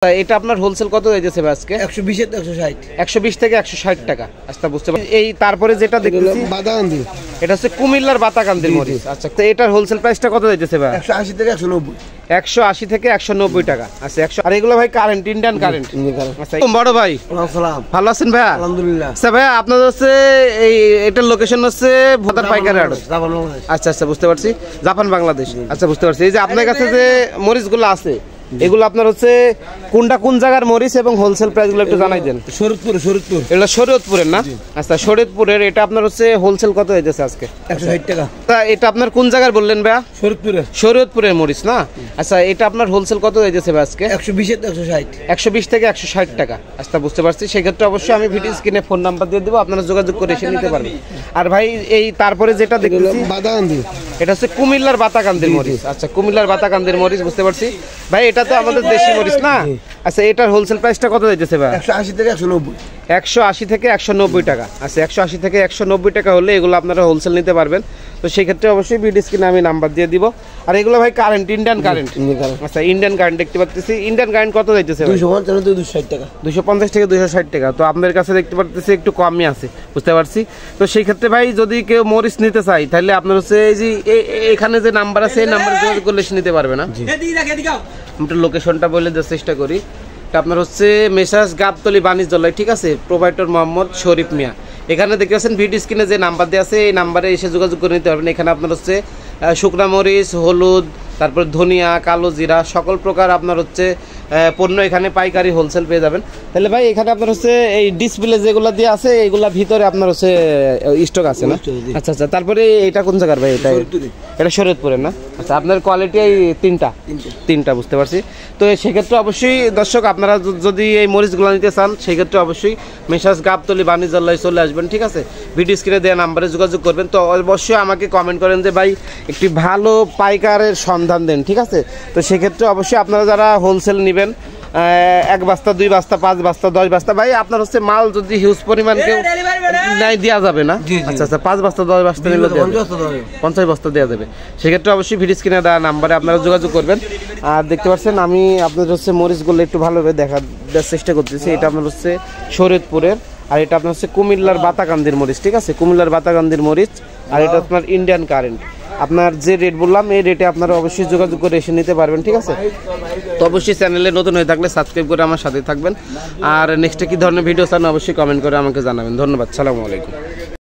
এটা আপনার হোলসেল কত হয়েছে আজকে? 120 থেকে 160। 120 থেকে 160 টাকা। আচ্ছা বুঝতে পারছি। এই তারপরে যেটা দেখতেছি বাদাকান্দি, এটা হচ্ছে কুমিল্লার বাতাকান্দির মরিচ। আচ্ছা তো এটার হোলসেল প্রাইসটা কত হয়েছে ভাই? 180 থেকে 190। 180 থেকে 190 টাকা। আচ্ছা 100। আর এগুলো ভাই কারেন্ট, ইন্ডিয়ান কারেন্ট। আচ্ছা বড় ভাই, আসসালাম, ভালো আছেন ভাই? আলহামদুলিল্লাহ। আচ্ছা ভাই আপনাদের হচ্ছে এই এটার লোকেশন হচ্ছে ভোটার পাইকারি আড়ত। জাপান বাংলাদেশ। আচ্ছা আচ্ছা বুঝতে পারছি, জাপান বাংলাদেশ। আচ্ছা বুঝতে পারছি। এই যে আপনার কাছে যে মরিচগুলো আছে এগুলো আপনার হচ্ছে কোনটা কোন জায়গার মরিচ এবং হোলসেল প্রাইসগুলো একটু জানাই দেন। শরীয়তপুর। এটা শরীয়তপুরের না? আচ্ছা শরীয়তপুরের। এটা আপনার হচ্ছে হোলসেল কত হয়েছে আজকে? 160 টাকা। তা এটা আপনার কোন জায়গার বললেন ভাইয়া? শরীয়তপুরের মরিচ না? আচ্ছা এটা আপনার হোলসেল কত হয়েছে ভাই আজকে? 120 থেকে 160। 120 থেকে 160 টাকা। আচ্ছা বুঝতে পারছি। সেক্ষেত্রে অবশ্যই আমি ভিডিও স্ক্রিনে ফোন নাম্বার দিয়ে দেবো, আপনারা যোগাযোগ করে এসে নিতে পারবেন। আর ভাই এই তারপরে যেটা দেখতেছি বাদাকান্দি, এটা হচ্ছে কুমিল্লার বাতাকান্দির মরিচ। আচ্ছা কুমিল্লার বাতাকান্দির মরিচ, বুঝতে পারছি ভাই। এটা তো আমাদের দেশি মরিচ না? আচ্ছা এটার হোলসেল প্রাইসটা কত হয়েছে ভাই? 180 থেকে 190। 180 থেকে 190 টাকা। আচ্ছা 180 থেকে 190 টাকা হলে এগুলো আপনারা হোলসেল নিতে পারবেন। তো সেই ক্ষেত্রে অবশ্যই ভিডিও স্ক্রিনে আমি নাম্বার দিয়ে দিব। আর এগুলো ভাই কারেন্ট, ইন্ডিয়ান কারেন্ট। আচ্ছা ইন্ডিয়ান কারেন্ট দেখতে পাচ্ছি। ইন্ডিয়ান কারেন্ট কত যাইতেছে? 250 থেকে 260 টাকা। 250 থেকে 260 টাকা। তো আপনাদের কাছে দেখতে পাচ্ছি একটু কমই আছে, বুঝতে পারছি। তো সেই ক্ষেত্রে ভাই যদি কেউ মরিচ নিতে চাই তাহলে আপনার হচ্ছে এই যে এখানে যে নাম্বার আছে এই নাম্বারে যোগাযোগ করলে সে নিতে পারবে না? একটু লোকেশনটা বলে দেওয়ার চেষ্টা করি। আপনার হচ্ছে মেসাজ গাবতলী বাণিজ্যালয়, ঠিক আছে? প্রোভাইডার মোহাম্মদ শরীফ মিয়া। এখানে দেখতে পাচ্ছেন ভিডিও স্ক্রিনে যে নাম্বার দেওয়া আছে এই নাম্বারে এসে যোগাযোগ করে নিতে পারবেন। এখানে আপনার হচ্ছে শুকনা মরিচ, হলুদ, তারপর ধনিয়া, কালো জিরা, সকল প্রকার আপনার হচ্ছে পণ্য এখানে পাইকারি হোলসেল পেয়ে যাবেন। তাহলে ভাই এখানে আপনার হচ্ছে এই ডিসপ্লে যেগুলো দিয়ে আছে এইগুলা ভিতরে আপনার হচ্ছে স্টক আছে না? আচ্ছা আচ্ছা। তারপরে এটা কোন জায়গার ভাই? এটা শরীয়তপুরের না? আচ্ছা আপনার কোয়ালিটি এই তিনটা, বুঝতে পারছি। তো সেক্ষেত্রে অবশ্যই দর্শক আপনারা যদি এই মরিচগুলো নিতে চান সেক্ষেত্রে অবশ্যই মেসাজ গাবতলী বাণিজ্যালয় চলে আসবেন, ঠিক আছে? ভিডিও স্ক্রিনে দেওয়া নাম্বারে যোগাযোগ করবেন। তো অবশ্যই আমাকে কমেন্ট করেন যে ভাই একটি ভালো পাইকারের সন্ধান দেন, ঠিক আছে? তো সেক্ষেত্রে অবশ্যই আপনারা যারা হোলসেল নেবেন 1 বস্তা 2 বস্তা 5 বস্তা 10 বস্তা, ভাই আপনার হচ্ছে মাল যদি হিউজ পরিমাণ কেউ নাই দেওয়া যাবে না? আচ্ছা আচ্ছা 5 বস্তা 10 বস্তা নিলে 50 বস্তা দেওয়া যাবে। সেক্ষেত্রে অবশ্যই ভিডিও স্ক্রিনে দেওয়া নাম্বারে আপনারা যোগাযোগ করবেন। আর দেখতে পাচ্ছেন আমি আপনাদের হচ্ছে মরিচগুলো একটু ভালোভাবে দেওয়ার চেষ্টা করতেছি। এটা আপনার হচ্ছে শরীয়তপুরের, আর এটা আপনার হচ্ছে কুমিল্লার বাতাকান্দির মরিচ, ঠিক আছে? কুমিল্লার বাতাকান্দির মরিচ। আর এটা আপনার ইন্ডিয়ান কারেন্ট। আপনার যে রেট বললাম এই রেটে আপনারা অবশ্যই যোগাযোগ করে এসে নিতে পারবেন, ঠিক আছে? তো অবশ্যই চ্যানেলে নতুন হয়ে থাকলে সাবস্ক্রাইব করে আমার সাথে থাকবেন। আর নেক্সটে কী ধরনের ভিডিও চান অবশ্যই কমেন্ট করে আমাকে জানাবেন। ধন্যবাদ, সালামু আলাইকুম।